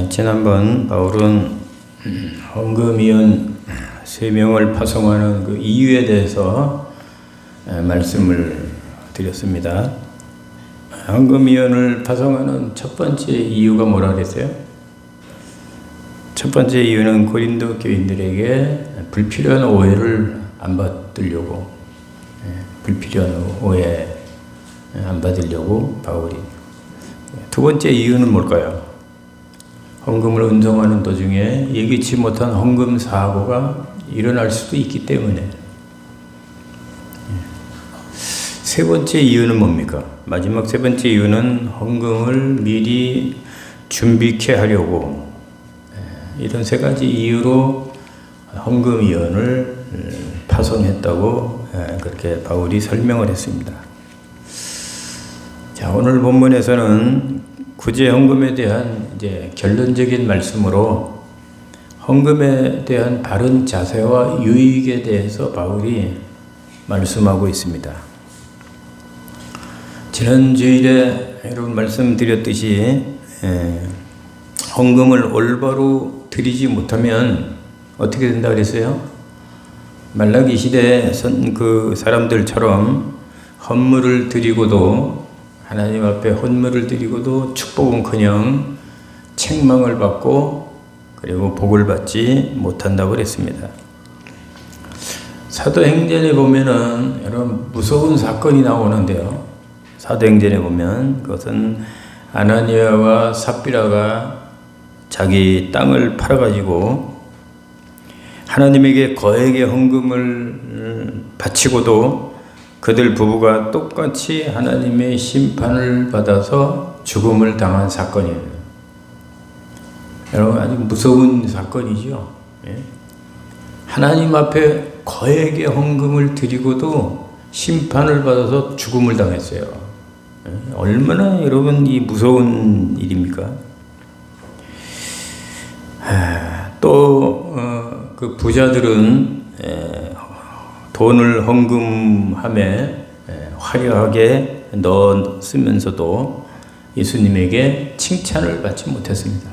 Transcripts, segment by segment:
지난번 바울은 헌금위원 3명을 파송하는 그 이유에 대해서 말씀을 드렸습니다. 헌금위원을 파송하는 첫 번째 이유가 뭐라 그랬어요? 첫 번째 이유는 고린도 교인들에게 불필요한 오해를 안 받으려고, 불필요한 오해 안 받으려고 바울이. 두 번째 이유는 뭘까요? 헌금을 운송하는 도중에 예기치 못한 헌금 사고가 일어날 수도 있기 때문에. 세 번째 이유는 뭡니까? 마지막 세 번째 이유는 헌금을 미리 준비케 하려고. 이런 세 가지 이유로 헌금위원을 파송했다고 그렇게 바울이 설명을 했습니다. 자, 오늘 본문에서는 구제 헌금에 대한 이제 결론적인 말씀으로 헌금에 대한 바른 자세와 유익에 대해서 바울이 말씀하고 있습니다. 지난 주일에 여러분 말씀드렸듯이 헌금을 올바로 드리지 못하면 어떻게 된다 그랬어요? 말라기 시대 그 사람들처럼 헌물을 드리고도 하나님 앞에 헌물을 드리고도 축복은커녕 책망을 받고 그리고 복을 받지 못한다고 그랬습니다. 사도행전에 보면은 여러분 무서운 사건이 나오는데요. 사도행전에 보면 그것은 아나니아와 삽비라가 자기 땅을 팔아가지고 하나님에게 거액의 헌금을 바치고도 그들 부부가 똑같이 하나님의 심판을 받아서 죽음을 당한 사건이에요. 여러분 아주 무서운 사건이죠. 하나님 앞에 거액의 헌금을 드리고도 심판을 받아서 죽음을 당했어요. 얼마나 여러분 이 무서운 일입니까? 또 그 부자들은 돈을 헌금함에 화려하게 넣었으면서도 예수님에게 칭찬을 받지 못했습니다.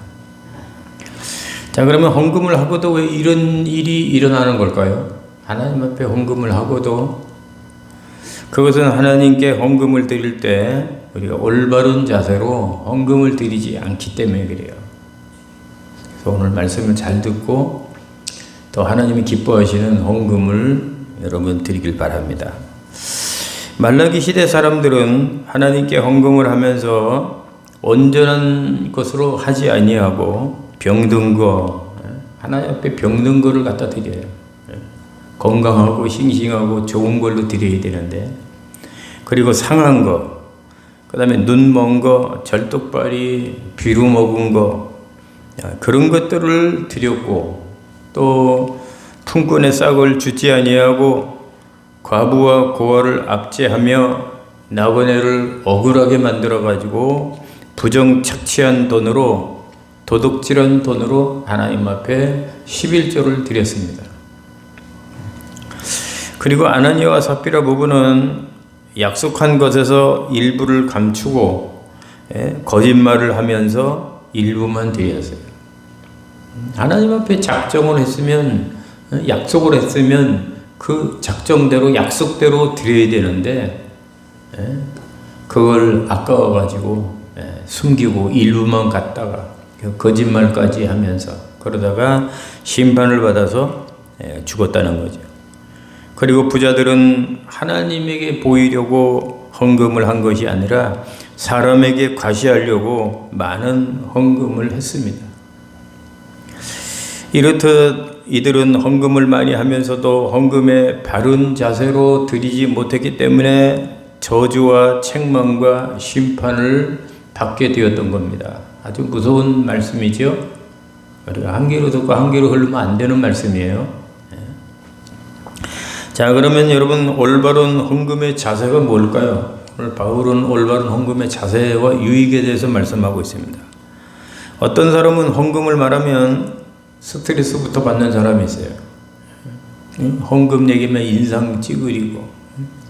자, 그러면 헌금을 하고도 왜 이런 일이 일어나는 걸까요? 하나님 앞에 헌금을 하고도 그것은 하나님께 헌금을 드릴 때 우리가 올바른 자세로 헌금을 드리지 않기 때문에 그래요. 그래서 오늘 말씀을 잘 듣고 또 하나님이 기뻐하시는 헌금을 여러분 드리길 바랍니다. 말라기 시대 사람들은 하나님께 헌금을 하면서 온전한 것으로 하지 아니하고 병든 거, 하나님 앞에 병든 거를 갖다 드려요. 건강하고 싱싱하고 좋은 걸로 드려야 되는데, 그리고 상한 거, 그 다음에 눈 먼 거, 절뚝발이 비루 먹은 거, 그런 것들을 드렸고, 또 품꾼의 싹을 주지 아니하고 과부와 고아를 압제하며 나그네를 억울하게 만들어 가지고 부정착취한 돈으로, 도둑질한 돈으로 하나님 앞에 11조를 드렸습니다. 그리고 아나니아와 삽비라 부부는 약속한 것에서 일부를 감추고 거짓말을 하면서 일부만 드렸어요. 하나님 앞에 작정을 했으면, 약속을 했으면 그 작정대로 약속대로 드려야 되는데 그걸 아까워가지고 숨기고 일부만 갖다가 거짓말까지 하면서 그러다가 심판을 받아서 죽었다는 거죠. 그리고 부자들은 하나님에게 보이려고 헌금을 한 것이 아니라 사람에게 과시하려고 많은 헌금을 했습니다. 이렇듯 이들은 헌금을 많이 하면서도 헌금의 바른 자세로 드리지 못했기 때문에 저주와 책망과 심판을 받게 되었던 겁니다. 아주 무서운 말씀이죠. 우리가 한 귀로 듣고 한 귀로 흘리면 안 되는 말씀이에요. 자, 그러면 여러분 올바른 헌금의 자세가 뭘까요? 오늘 바울은 올바른 헌금의 자세와 유익에 대해서 말씀하고 있습니다. 어떤 사람은 헌금을 말하면 스트레스부터 받는 사람이 있어요. 헌금 얘기면 인상 찌그리고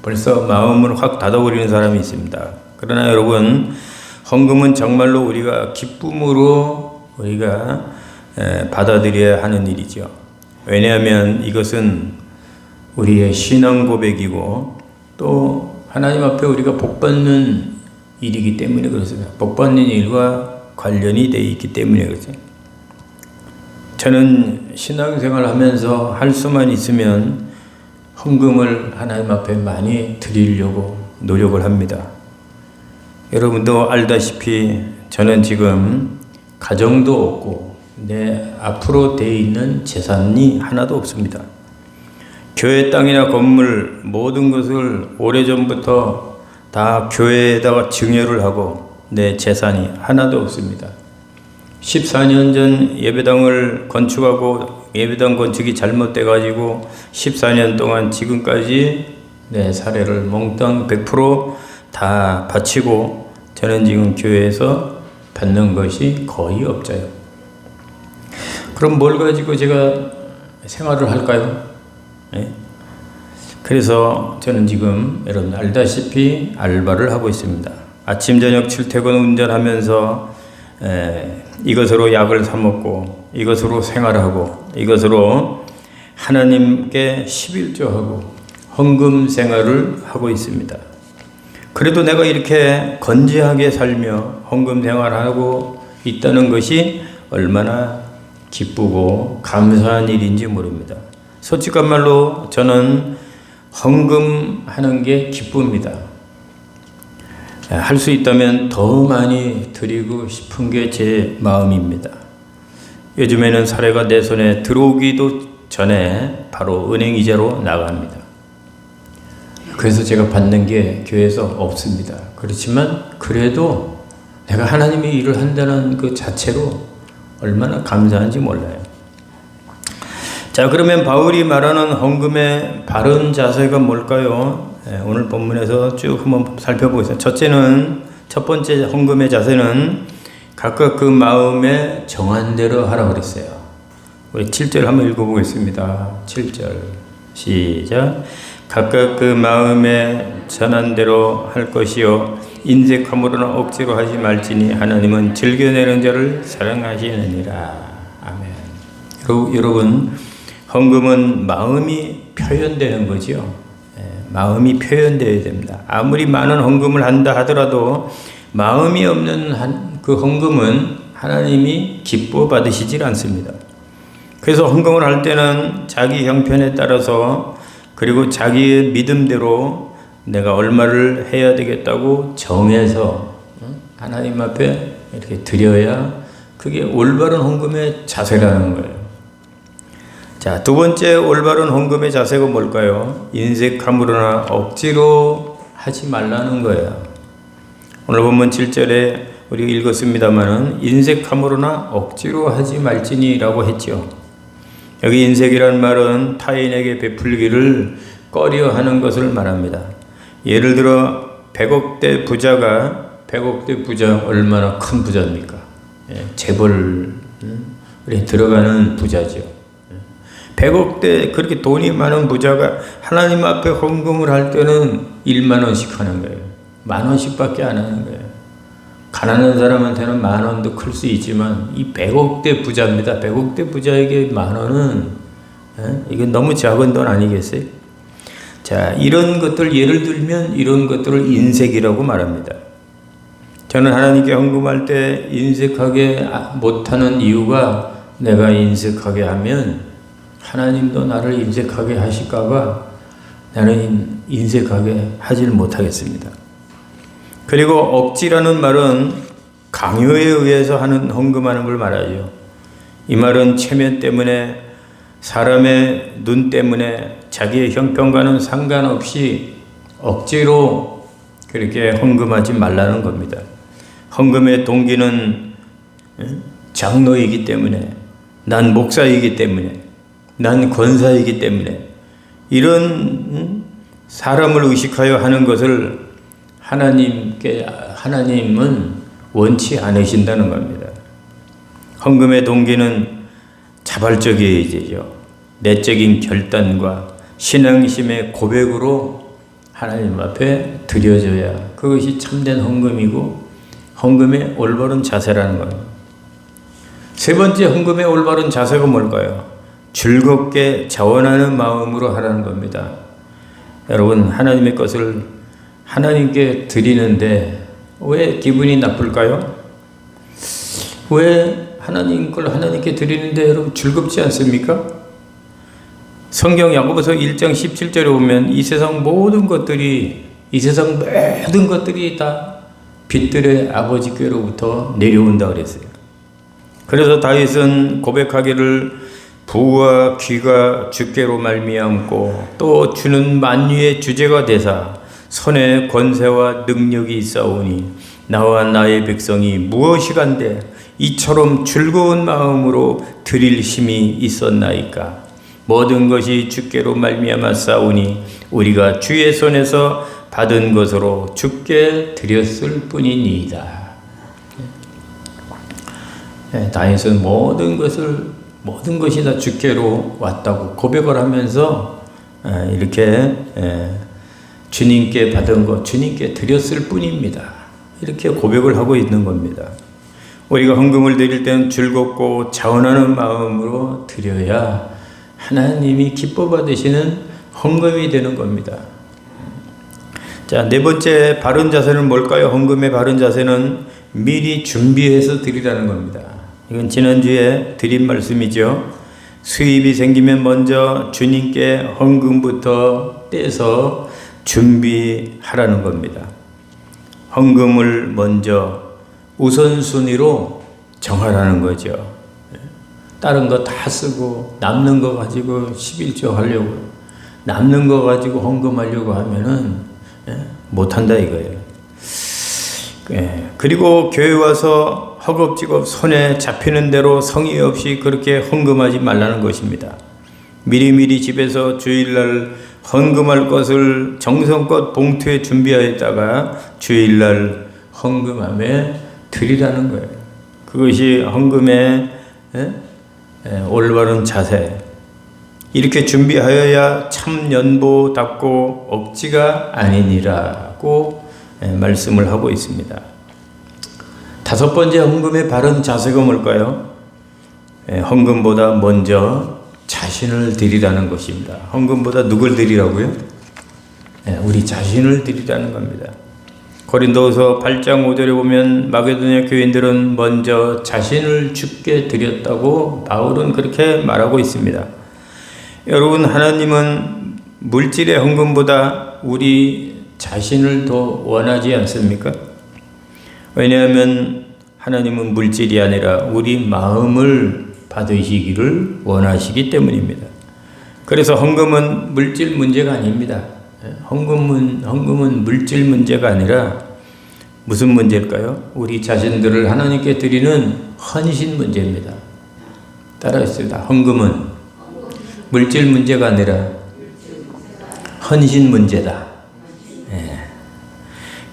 벌써 마음을 확 닫아버리는 사람이 있습니다. 그러나 여러분, 헌금은 정말로 우리가 기쁨으로 우리가 받아들여야 하는 일이죠. 왜냐하면 이것은 우리의 신앙 고백이고 또 하나님 앞에 우리가 복받는 일이기 때문에 그렇습니다. 복받는 일과 관련이 되어 있기 때문에 그렇죠. 저는 신앙생활 하면서 할 수만 있으면 헌금을 하나님 앞에 많이 드리려고 노력을 합니다. 여러분도 알다시피 저는 지금 가정도 없고 내 앞으로 돼 있는 재산이 하나도 없습니다. 교회 땅이나 건물 모든 것을 오래전부터 다 교회에다가 증여를 하고 내 재산이 하나도 없습니다. 14년 전 예배당을 건축하고 예배당 건축이 잘못돼 가지고 14년 동안 지금까지 내 사례를 몽땅 100% 다 바치고 저는 지금 교회에서 받는 것이 거의 없어요. 그럼 뭘 가지고 제가 생활을 할까요? 네? 그래서 저는 지금 여러분 알다시피 알바를 하고 있습니다. 아침 저녁 출퇴근 운전하면서 이것으로 약을 사 먹고 이것으로 생활하고 이것으로 하나님께 11조하고 헌금 생활을 하고 있습니다. 그래도 내가 이렇게 건재하게 살며 헌금 생활하고 있다는 것이 얼마나 기쁘고 감사한 일인지 모릅니다. 솔직한 말로 저는 헌금하는 게 기쁩니다. 할 수 있다면 더 많이 드리고 싶은 게 제 마음입니다. 요즘에는 사례가 내 손에 들어오기도 전에 바로 은행 이자로 나갑니다. 그래서 제가 받는 게 교회에서 없습니다. 그렇지만 그래도 내가 하나님의 일을 한다는 그 자체로 얼마나 감사한지 몰라요. 자, 그러면 바울이 말하는 헌금의 바른 자세가 뭘까요? 오늘 본문에서 쭉 한번 살펴보겠습니다. 첫 번째 헌금의 자세는 각각 그 마음에 정한 대로 하라고 그랬어요. 우리 7절 한번 읽어보겠습니다. 7절 시작. 각각 그 마음에 전한 대로 할 것이요 인색함으로나 억지로 하지 말지니 하나님은 즐겨내는 자를 사랑하시느니라. 아멘. 여러분, 헌금은 마음이 표현되는 거죠. 마음이 표현되어야 됩니다. 아무리 많은 헌금을 한다 하더라도 마음이 없는 그 헌금은 하나님이 기뻐 받으시질 않습니다. 그래서 헌금을 할 때는 자기 형편에 따라서 그리고 자기의 믿음대로 내가 얼마를 해야 되겠다고 정해서 하나님 앞에 이렇게 드려야 그게 올바른 헌금의 자세라는 거예요. 자, 두 번째 올바른 헌금의 자세가 뭘까요? 인색함으로나 억지로 하지 말라는 거예요. 오늘 본문 7절에 우리가 읽었습니다마는 인색함으로나 억지로 하지 말지니라고 했죠. 여기 인색이라는 말은 타인에게 베풀기를 꺼려하는 것을 말합니다. 예를 들어 100억대 부자 얼마나 큰 부자입니까? 재벌에 들어가는 부자죠. 100억대 그렇게 돈이 많은 부자가 하나님 앞에 헌금을 할 때는 1만 원씩 하는 거예요. 1만 원씩밖에 안 하는 거예요. 가난한 사람한테는 1만 원도 클 수 있지만 이 100억대 부자입니다. 100억대 부자에게 1만 원은 이건 너무 작은 돈 아니겠어요? 자, 이런 것들 예를 들면 이런 것들을 인색이라고 말합니다. 저는 하나님께 헌금할 때 인색하게 못하는 이유가 내가 인색하게 하면 하나님도 나를 인색하게 하실까봐 나는 인색하게 하지를 못하겠습니다. 그리고 억지라는 말은 강요에 의해서 하는 헌금하는 걸 말하죠. 이 말은 체면 때문에 사람의 눈 때문에 자기의 형편과는 상관없이 억지로 그렇게 헌금하지 말라는 겁니다. 헌금의 동기는 장로이기 때문에 난 목사이기 때문에 난 권사이기 때문에 이런 사람을 의식하여 하는 것을 하나님은 원치 않으신다는 겁니다. 헌금의 동기는 자발적이어야죠. 내적인 결단과 신앙심의 고백으로 하나님 앞에 드려져야 그것이 참된 헌금이고 헌금의 올바른 자세라는 겁니다. 세 번째 헌금의 올바른 자세가 뭘까요? 즐겁게 자원하는 마음으로 하라는 겁니다. 여러분, 하나님의 것을 하나님께 드리는데 왜 기분이 나쁠까요? 왜 하나님 걸 하나님께 드리는데 여러분 즐겁지 않습니까? 성경 야고보서 1장 17절에 보면 이 세상 모든 것들이 다 빛들의 아버지께로부터 내려온다 그랬어요. 그래서 다윗은 고백하기를 부와 귀가 주께로 말미암고 또 주는 만유의 주제가 되사 손에 권세와 능력이 있사오니 나와 나의 백성이 무엇이간데 이처럼 즐거운 마음으로 드릴 힘이 있었나이까. 모든 것이 주께로 말미암아 싸우니 우리가 주의 손에서 받은 것으로 주께 드렸을 뿐이니이다. 다윗은 모든 것이 다 주께로 왔다고 고백을 하면서 이렇게 주님께 받은 것, 주님께 드렸을 뿐입니다. 이렇게 고백을 하고 있는 겁니다. 우리가 헌금을 드릴 때는 즐겁고 자원하는 마음으로 드려야 하나님이 기뻐 받으시는 헌금이 되는 겁니다. 자, 네 번째 바른 자세는 뭘까요? 헌금의 바른 자세는 미리 준비해서 드리라는 겁니다. 이건 지난주에 드린 말씀이죠. 수입이 생기면 먼저 주님께 헌금부터 떼서 준비하라는 겁니다. 헌금을 먼저 우선순위로 정하라는 거죠. 다른 거 다 쓰고 남는 거 가지고 11조 하려고, 남는 거 가지고 헌금하려고 하면은 못한다 이거예요. 그리고 교회 와서 허겁지겁 손에 잡히는 대로 성의 없이 그렇게 헌금하지 말라는 것입니다. 미리미리 집에서 주일날 헌금할 것을 정성껏 봉투에 준비하였다가 주일날 헌금함에 드리라는 거예요. 그것이 헌금의 올바른 자세. 이렇게 준비하여야 참 연보답고 억지가 아니니라고 말씀을 하고 있습니다. 다섯 번째 헌금의 바른 자세가 뭘까요? 헌금보다 먼저 자신을 드리라는 것입니다. 헌금보다 누굴 드리라고요? 우리 자신을 드리라는 겁니다. 고린도후서 8장 5절에 보면 마게도냐 교인들은 먼저 자신을 주께 드렸다고 바울은 그렇게 말하고 있습니다. 여러분, 하나님은 물질의 헌금보다 우리 자신을 더 원하지 않습니까? 왜냐하면 하나님은 물질이 아니라 우리 마음을 받으시기를 원하시기 때문입니다. 그래서 헌금은 물질 문제가 아닙니다. 헌금은 물질 문제가 아니라 무슨 문제일까요? 우리 자신들을 하나님께 드리는 헌신 문제입니다. 따라하겠습니다. 헌금은 물질 문제가 아니라 헌신 문제다.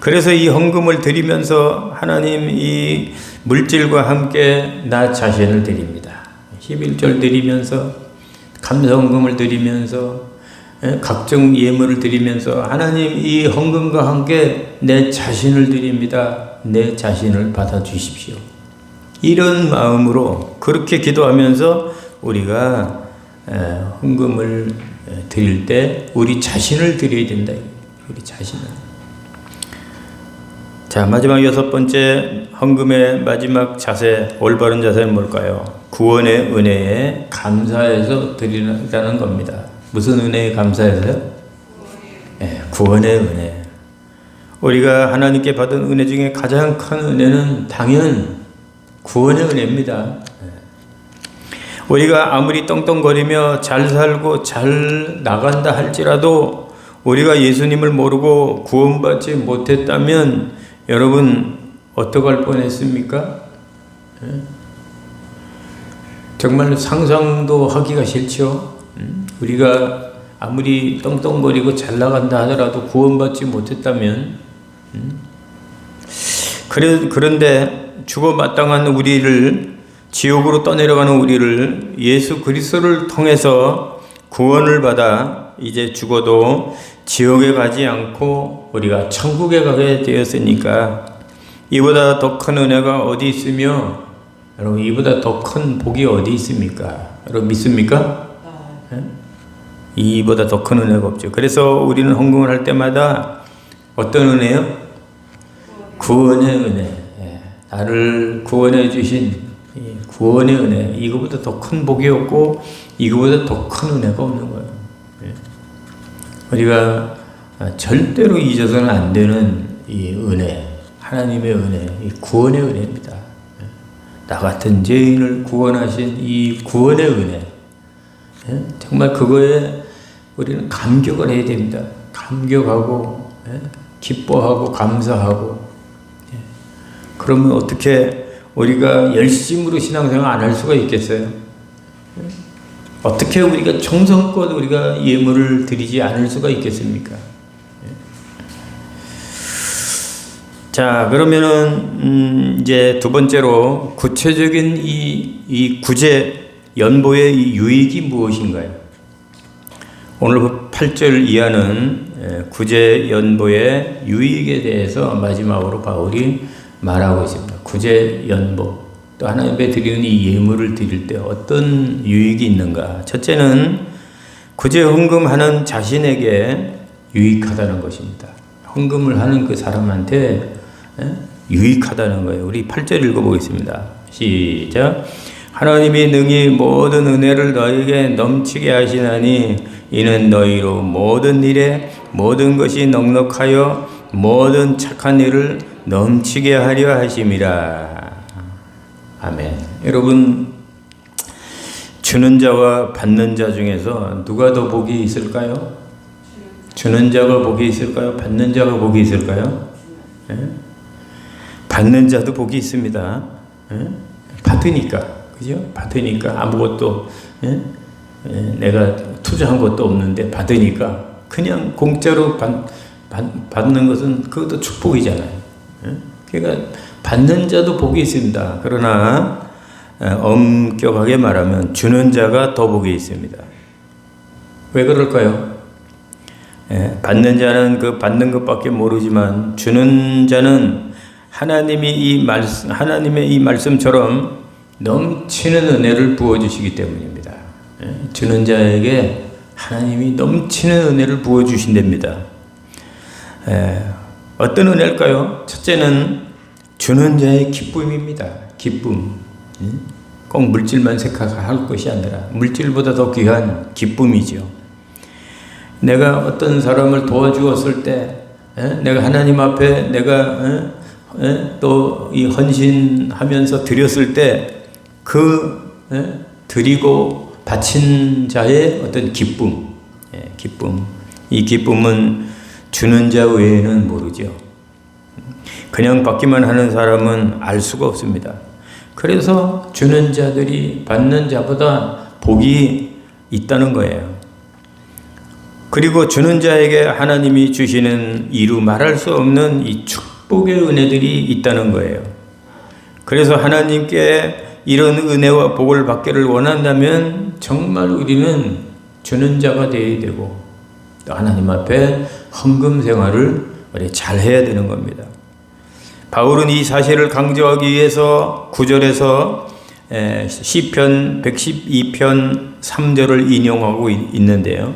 그래서 이 헌금을 드리면서 하나님 이 물질과 함께 나 자신을 드립니다. 11절 드리면서 감사헌금을 드리면서 각종 예물을 드리면서 하나님 이 헌금과 함께 내 자신을 드립니다. 내 자신을 받아주십시오. 이런 마음으로 그렇게 기도하면서 우리가 헌금을 드릴 때 우리 자신을 드려야 된다. 우리 자신을. 자, 마지막 여섯 번째 헌금의 마지막 자세, 올바른 자세는 뭘까요? 구원의 은혜에 감사해서 드리라는 겁니다. 무슨 은혜에 감사해서요? 구원의 은혜. 우리가 하나님께 받은 은혜 중에 가장 큰 은혜는 당연 구원의 은혜입니다. 우리가 아무리 떵떵거리며 잘 살고 잘 나간다 할지라도 우리가 예수님을 모르고 구원받지 못했다면 여러분 어떡할 뻔했습니까? 정말 상상도 하기가 싫죠. 우리가 아무리 떵떵거리고 잘 나간다 하더라도 구원받지 못했다면 그런데 죽어 마땅한 우리를, 지옥으로 떠내려가는 우리를 예수 그리스도를 통해서 구원을 받아 이제 죽어도 지옥에 가지 않고 우리가 천국에 가게 되었으니까 이보다 더 큰 은혜가 어디 있으며 여러분, 이보다 더 큰 복이 어디 있습니까? 여러분 믿습니까? 예? 이보다 더 큰 은혜가 없죠. 그래서 우리는 헌금을 할 때마다 어떤 은혜요? 구원의 은혜. 예. 나를 구원해 주신 구원의 은혜. 이거보다 더 큰 복이 없고 이거보다 더 큰 은혜가 없는 거예요. 예. 우리가 절대로 잊어서는 안 되는 이 은혜, 하나님의 은혜, 이 구원의 은혜입니다. 예. 나 같은 죄인을 구원하신 이 구원의 은혜. 예. 정말 그거에 우리는 감격을 해야 됩니다. 감격하고, 예. 기뻐하고, 감사하고. 예. 그러면 어떻게 우리가 열심으로 신앙생활 안 할 수가 있겠어요? 예. 어떻게 우리가 정성껏 우리가 예물을 드리지 않을 수가 있겠습니까? 예. 자, 그러면은 이제 두 번째로 구체적인 이 구제 연보의 이 유익이 무엇인가요? 오늘 8절 이하는 구제 연보의 유익에 대해서 마지막으로 바울이 말하고 있습니다. 구제 연보, 또 하나님께 드리는 이 예물을 드릴 때 어떤 유익이 있는가? 첫째는 구제 헌금하는 자신에게 유익하다는 것입니다. 헌금을 하는 그 사람한테 유익하다는 거예요. 우리 8절 읽어보겠습니다. 시작. 하나님이 능히 모든 은혜를 너에게 넘치게 하시나니 이는 너희로 모든 일에 모든 것이 넉넉하여 모든 착한 일을 넘치게 하려 하심이라. 아멘. 여러분, 주는 자와 받는 자 중에서 누가 더 복이 있을까요? 주는 자가 복이 있을까요? 받는 자가 복이 있을까요? 예? 받는 자도 복이 있습니다. 예? 받으니까, 그죠? 받으니까 아무것도, 예? 예, 내가 투자한 것도 없는데 받으니까 그냥 공짜로 받는 것은 그것도 축복이잖아요. 예? 그러니까 받는 자도 복이 있습니다. 그러나 엄격하게 말하면 주는 자가 더 복이 있습니다. 왜 그럴까요? 예, 받는 자는 그 받는 것밖에 모르지만 주는 자는 하나님의 이 말씀처럼 넘치는 은혜를 부어주시기 때문입니다. 예, 주는 자에게 하나님이 넘치는 은혜를 부어주신답니다. 어떤 은혜일까요? 첫째는 주는 자의 기쁨입니다. 기쁨. 꼭 물질만 생각할 것이 아니라 물질보다 더 귀한 기쁨이죠. 내가 어떤 사람을 도와주었을 때, 내가 하나님 앞에 내가 또 이 헌신하면서 드렸을 때 그 드리고 바친 자의 어떤 기쁨, 기쁨. 이 기쁨은 주는 자 외에는 모르죠. 그냥 받기만 하는 사람은 알 수가 없습니다. 그래서 주는 자들이 받는 자보다 복이 있다는 거예요. 그리고 주는 자에게 하나님이 주시는 이루 말할 수 없는 이 축복의 은혜들이 있다는 거예요. 그래서 하나님께 이런 은혜와 복을 받기를 원한다면 정말 우리는 주는 자가 되어야 되고 또 하나님 앞에 헌금 생활을 우리 잘 해야 되는 겁니다. 바울은 이 사실을 강조하기 위해서 9절에서 시편 112편 3절을 인용하고 있는데요.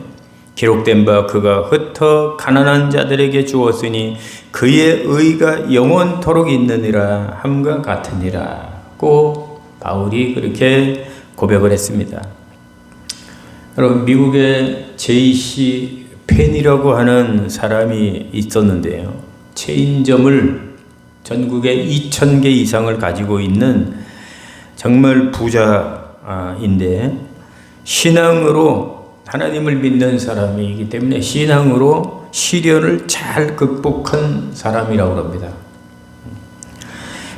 기록된 바 그가 흩어 가난한 자들에게 주었으니 그의 의가 영원토록 있느니라 함과 같으니라고 바울이 그렇게 고백을 했습니다. 여러분, 미국에 J.C. 펜이라고 하는 사람이 있었는데요. 체인점을 전국에 2,000개 이상을 가지고 있는 정말 부자인데 신앙으로 하나님을 믿는 사람이기 때문에 신앙으로 시련을 잘 극복한 사람이라고 합니다.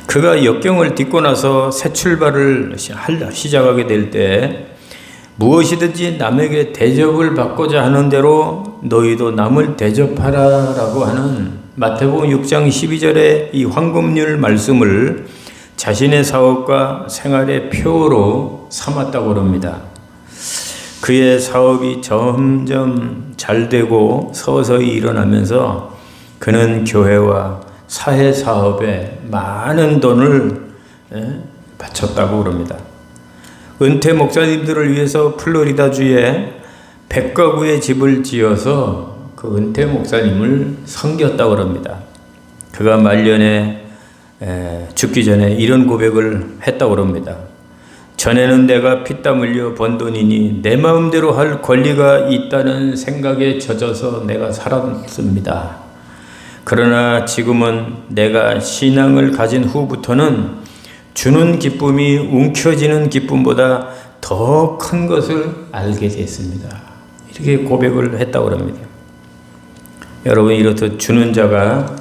그가 역경을 딛고 나서 새 출발을 시작하게 될 때 무엇이든지 남에게 대접을 받고자 하는 대로 너희도 남을 대접하라라고 하는 마태복음 6장 12절의 이 황금률 말씀을 자신의 사업과 생활의 표로 삼았다고 합니다. 그의 사업이 점점 잘 되고 서서히 일어나면서 그는 교회와 사회 사업에 많은 돈을 바쳤다고 그럽니다. 은퇴 목사님들을 위해서 플로리다주에 100가구의 집을 지어서 그 은퇴 목사님을 섬겼다고 그럽니다. 그가 말년에 죽기 전에 이런 고백을 했다고 그럽니다. 전에는 내가 피땀 흘려 번 돈이니 내 마음대로 할 권리가 있다는 생각에 젖어서 내가 살았습니다. 그러나 지금은 내가 신앙을 가진 후부터는 주는 기쁨이 움켜쥐는 기쁨보다 더 큰 것을 알게 됐습니다. 이렇게 고백을 했다고 합니다. 여러분, 이렇듯 주는 자가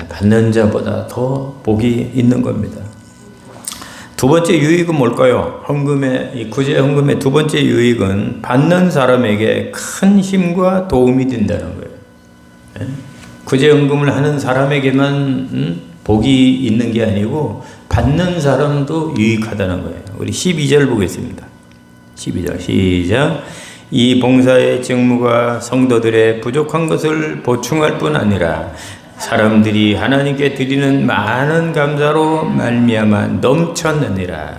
받는 자보다 더 복이 있는 겁니다. 두 번째 유익은 뭘까요? 이 구제 헌금의 두 번째 유익은 받는 사람에게 큰 힘과 도움이 된다는 거예요. 구제 헌금을 하는 사람에게만 복이 있는 게 아니고 받는 사람도 유익하다는 거예요. 우리 12절 보겠습니다. 12절 시작. 이 봉사의 직무가 성도들의 부족한 것을 보충할 뿐 아니라 사람들이 하나님께 드리는 많은 감사로 말미암아 넘쳤느니라.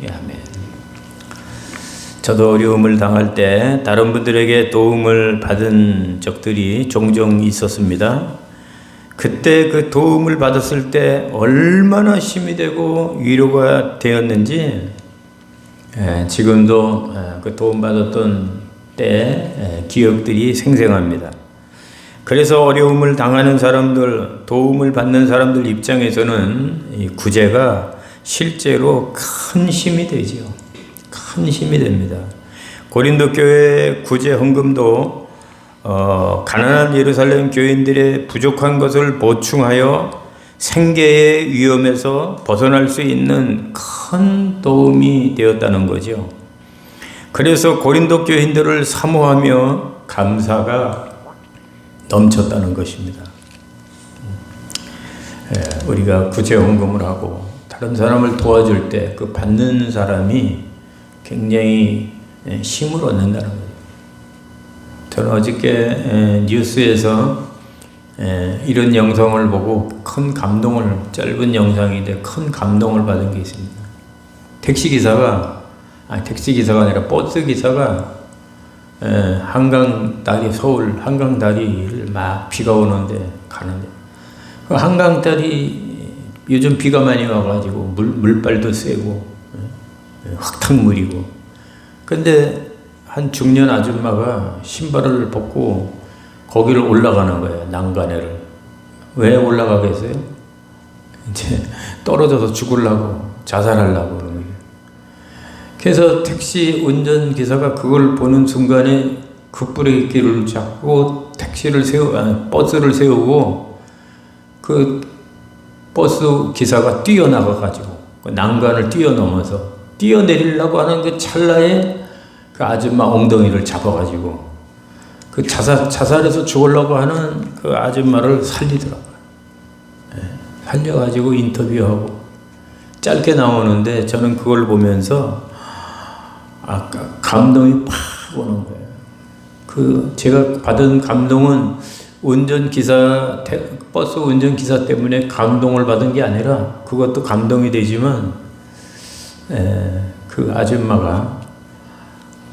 아멘. 저도 어려움을 당할 때 다른 분들에게 도움을 받은 적들이 종종 있었습니다. 그때 그 도움을 받았을 때 얼마나 힘이 되고 위로가 되었는지 지금도 그 도움받았던 때 기억들이 생생합니다. 그래서 어려움을 당하는 사람들, 도움을 받는 사람들 입장에서는 이 구제가 실제로 큰 힘이 되지요. 큰 힘이 됩니다. 고린도 교회 구제 헌금도 가난한 예루살렘 교인들의 부족한 것을 보충하여 생계의 위험에서 벗어날 수 있는 큰 도움이 되었다는 거죠. 그래서 고린도 교인들을 사모하며 감사가 넘쳤다는 것입니다. 우리가 구제 헌금을 하고 다른 사람을 도와줄 때 그 받는 사람이 굉장히 힘을 얻는다는 거예요. 저는 어저께 뉴스에서 이런 영상을 보고 큰 감동을, 짧은 영상인데 큰 감동을 받은 게 있습니다. 택시기사가 아니라 버스기사가 한강다리, 서울 한강다리를 막 비가 오는데 가는데 그 한강다리 요즘 비가 많이 와가지고 물발도 세고 흙탕물이고 근데 한 중년 아줌마가 신발을 벗고 거기를 올라가는 거예요. 난간에를. 왜 올라가겠어요? 이제 떨어져서 죽으려고, 자살하려고 그러는 거예요. 그래서 택시 운전기사가 그걸 보는 순간에 급브레이크를 잡고 버스를 세우고 그 버스 기사가 뛰어나가가지고 그 난간을 뛰어넘어서 뛰어내리려고 하는 그 찰나에 그 아줌마 엉덩이를 잡아가지고 그 자살해서 죽으려고 하는 그 아줌마를 살리더라고요. 살려가지고 인터뷰하고 짧게 나오는데 저는 그걸 보면서 감동이 팍 오는 거예요. 제가 받은 감동은 버스 운전기사 때문에 감동을 받은 게 아니라 그것도 감동이 되지만 그 아줌마가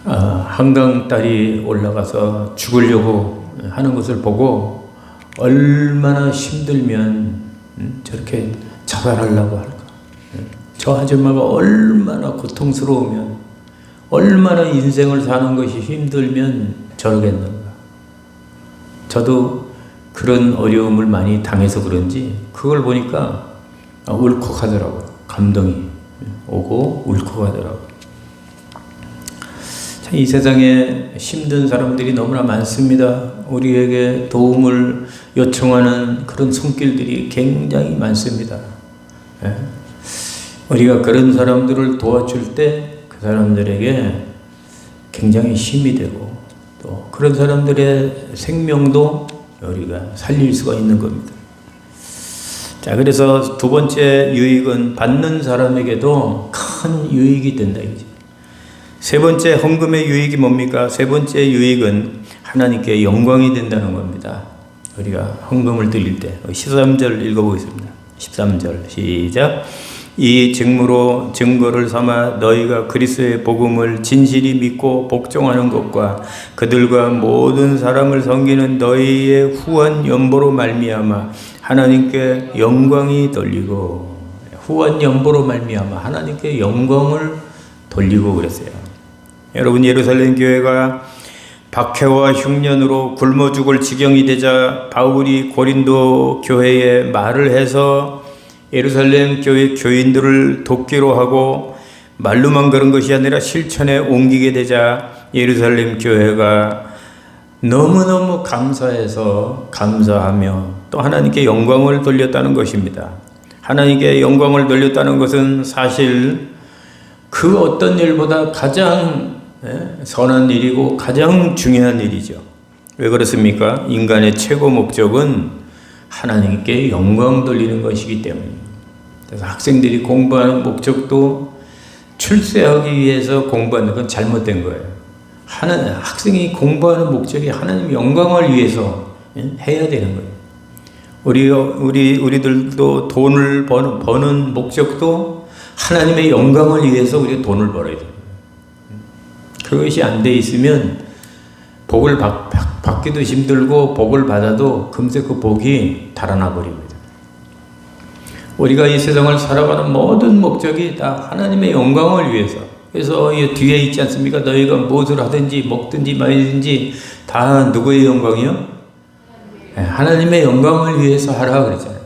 한강다리 올라가서 죽으려고 하는 것을 보고 얼마나 힘들면 저렇게 자살하려고 할까. 저 아줌마가 얼마나 고통스러우면 얼마나 인생을 사는 것이 힘들면 저러겠는가. 저도 그런 어려움을 많이 당해서 그런지 그걸 보니까 울컥하더라고요. 감동이 오고 울컥하더라고요. 이 세상에 힘든 사람들이 너무나 많습니다. 우리에게 도움을 요청하는 그런 손길들이 굉장히 많습니다. 우리가 그런 사람들을 도와줄 때 그 사람들에게 굉장히 힘이 되고 또 그런 사람들의 생명도 우리가 살릴 수가 있는 겁니다. 자, 그래서 두 번째 유익은 받는 사람에게도 큰 유익이 된다 이거지. 세 번째 헌금의 유익이 뭡니까? 세 번째 유익은 하나님께 영광이 된다는 겁니다. 우리가 헌금을 드릴 때 13절 읽어보겠습니다. 13절 시작. 이 증거를 삼아 너희가 그리스도의 복음을 진실이 믿고 복종하는 것과 그들과 모든 사람을 섬기는 너희의 후한 연보로 말미암아 하나님께 영광이 돌리고, 후한 연보로 말미암아 하나님께 영광을 돌리고 그랬어요. 여러분, 예루살렘 교회가 박해와 흉년으로 굶어 죽을 지경이 되자 바울이 고린도 교회에 말을 해서 예루살렘 교회 교인들을 돕기로 하고, 말로만 그런 것이 아니라 실천에 옮기게 되자 예루살렘 교회가 너무너무 감사하며 또 하나님께 영광을 돌렸다는 것입니다. 하나님께 영광을 돌렸다는 것은 사실 그 어떤 일보다 가장 선한 일이고 가장 중요한 일이죠. 왜 그렇습니까? 인간의 최고 목적은 하나님께 영광 돌리는 것이기 때문입니다. 그래서 학생들이 공부하는 목적도 출세하기 위해서 공부하는 건 잘못된 거예요. 학생이 공부하는 목적이 하나님 영광을 위해서 해야 되는 거예요. 우리들도 돈을 버는 목적도 하나님의 영광을 위해서 우리가 돈을 벌어야 돼요. 그것이 안 돼 있으면 복을 받기도 힘들고 복을 받아도 금세 그 복이 달아나 버립니다. 우리가 이 세상을 살아가는 모든 목적이 다 하나님의 영광을 위해서. 그래서 이 뒤에 있지 않습니까? 너희가 무엇을 하든지 먹든지 마시든지 다 누구의 영광이요? 하나님의 영광을 위해서 하라 그랬잖아요.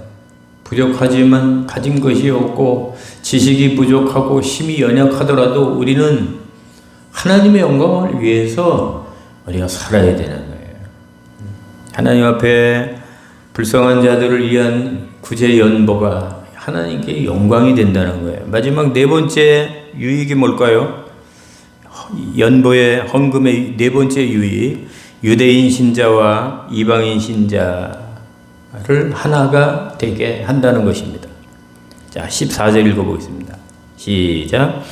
부족하지만 가진 것이 없고 지식이 부족하고 힘이 연약하더라도 우리는 하나님의 영광을 위해서 우리가 살아야 되는 거예요. 하나님 앞에 불쌍한 자들을 위한 구제 연보가 하나님께 영광이 된다는 거예요. 마지막 네 번째 유익이 뭘까요? 연보의 헌금의 네 번째 유익, 유대인 신자와 이방인 신자를 하나가 되게 한다는 것입니다. 자, 14절 읽어보겠습니다. 시작.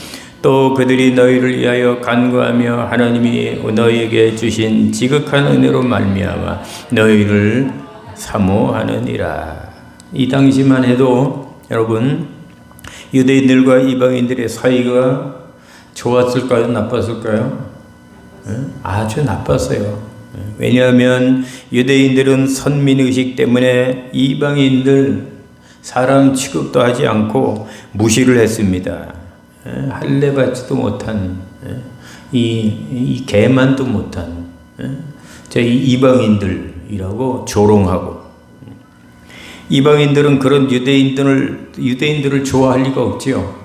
또 그들이 너희를 위하여 간구하며 하나님이 너희에게 주신 지극한 은혜로 말미암아 너희를 사모하느니라. 이 당시만 해도 여러분, 유대인들과 이방인들의 사이가 좋았을까요? 나빴을까요? 아주 나빴어요. 왜냐하면 유대인들은 선민의식 때문에 이방인들 사람 취급도 하지 않고 무시를 했습니다. 할례 받지도 못한, 이 개만도 못한 저희 이방인들이라고 조롱하고, 이방인들은 그런 유대인들을 좋아할 리가 없지요.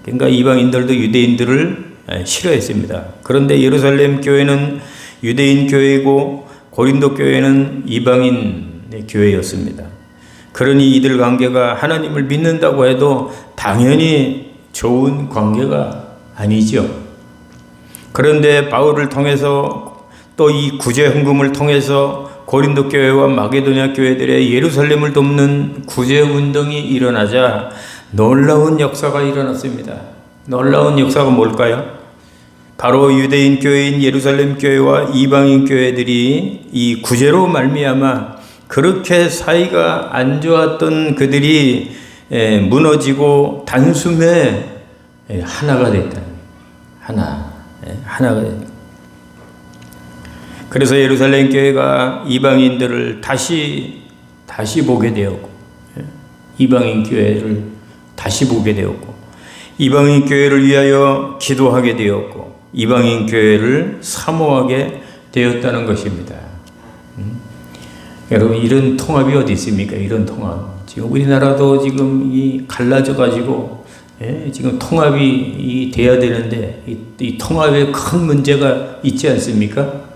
그러니까 이방인들도 유대인들을 싫어했습니다. 그런데 예루살렘 교회는 유대인 교회이고 고린도 교회는 이방인 교회였습니다. 그러니 이들 관계가 하나님을 믿는다고 해도 당연히 좋은 관계가 아니죠. 그런데 바울을 통해서 또 이 구제 헌금을 통해서 고린도 교회와 마게도냐 교회들의 예루살렘을 돕는 구제 운동이 일어나자 놀라운 역사가 일어났습니다. 놀라운 역사가 뭘까요? 바로 유대인 교회인 예루살렘 교회와 이방인 교회들이 이 구제로 말미암아 그렇게 사이가 안 좋았던 그들이 무너지고 단숨에 하나가 됐다. 하나가 됐다. 그래서 예루살렘 교회가 이방인들을 다시 보게 되었고, 이방인 교회를 다시 보게 되었고, 이방인 교회를 위하여 기도하게 되었고, 이방인 교회를 사모하게 되었다는 것입니다. 여러분, 이런 통합이 어디 있습니까? 이런 통합. 지금 우리나라도 지금 갈라져 가지고 지금 통합이 돼야 되는데 이 통합에 큰 문제가 있지 않습니까?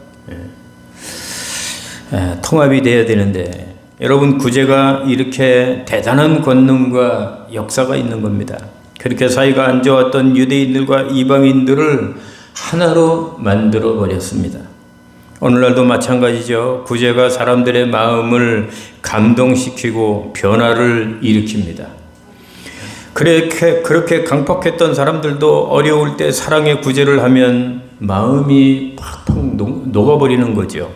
통합이 돼야 되는데 여러분, 구제가 이렇게 대단한 권능과 역사가 있는 겁니다. 그렇게 사이가 안 좋았던 유대인들과 이방인들을 하나로 만들어 버렸습니다. 오늘날도 마찬가지죠. 구제가 사람들의 마음을 감동시키고 변화를 일으킵니다. 그렇게 강팍했던 사람들도 어려울 때 사랑의 구제를 하면 마음이 팍팍 녹아버리는 거죠.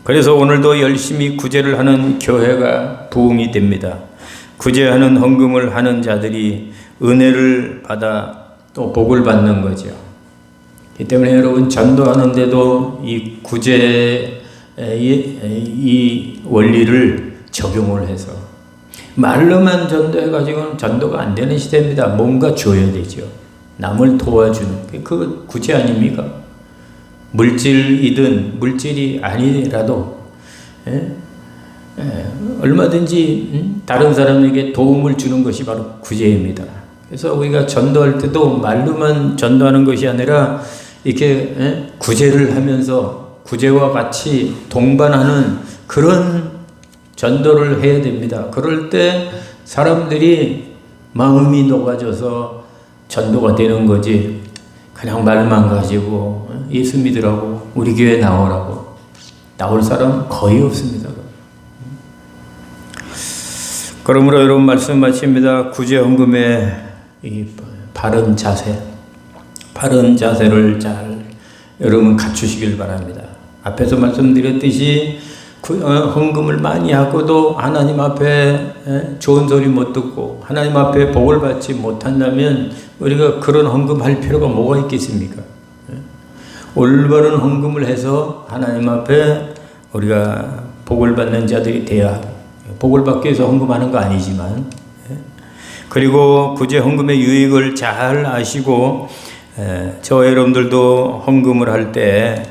그래서 오늘도 열심히 구제를 하는 교회가 부흥이 됩니다. 구제하는 헌금을 하는 자들이 은혜를 받아 또 복을 받는 거죠. 이 때문에 여러분 전도하는데도 이 구제의 이 원리를 적용을 해서 말로만 전도해가지고는 전도가 안 되는 시대입니다. 뭔가 줘야 되죠. 남을 도와주는 그 구제 아닙니까? 물질이든 물질이 아니라도 얼마든지 다른 사람에게 도움을 주는 것이 바로 구제입니다. 그래서 우리가 전도할 때도 말로만 전도하는 것이 아니라 이렇게 구제를 하면서 구제와 같이 동반하는 그런 전도를 해야 됩니다. 그럴 때 사람들이 마음이 녹아져서 전도가 되는 거지, 그냥 말만 가지고 예수 믿으라고 우리 교회 나오라고 나올 사람 거의 없습니다. 그러므로 여러분 말씀 마칩니다. 구제 헌금의 이 바른 자세를 잘 여러분 갖추시길 바랍니다. 앞에서 말씀드렸듯이 헌금을 많이 하고도 하나님 앞에 좋은 소리 못 듣고 하나님 앞에 복을 받지 못한다면 우리가 그런 헌금할 필요가 뭐가 있겠습니까? 올바른 헌금을 해서 하나님 앞에 우리가 복을 받는 자들이 돼야, 복을 받기 위해서 헌금하는 거 아니지만, 그리고 구제 헌금의 유익을 잘 아시고 저와 여러분들도 헌금을 할 때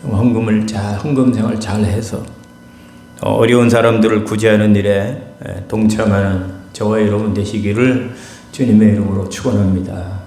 헌금 생활 잘 해서 어려운 사람들을 구제하는 일에 동참하는 저와 여러분 되시기를 주님의 이름으로 축원합니다.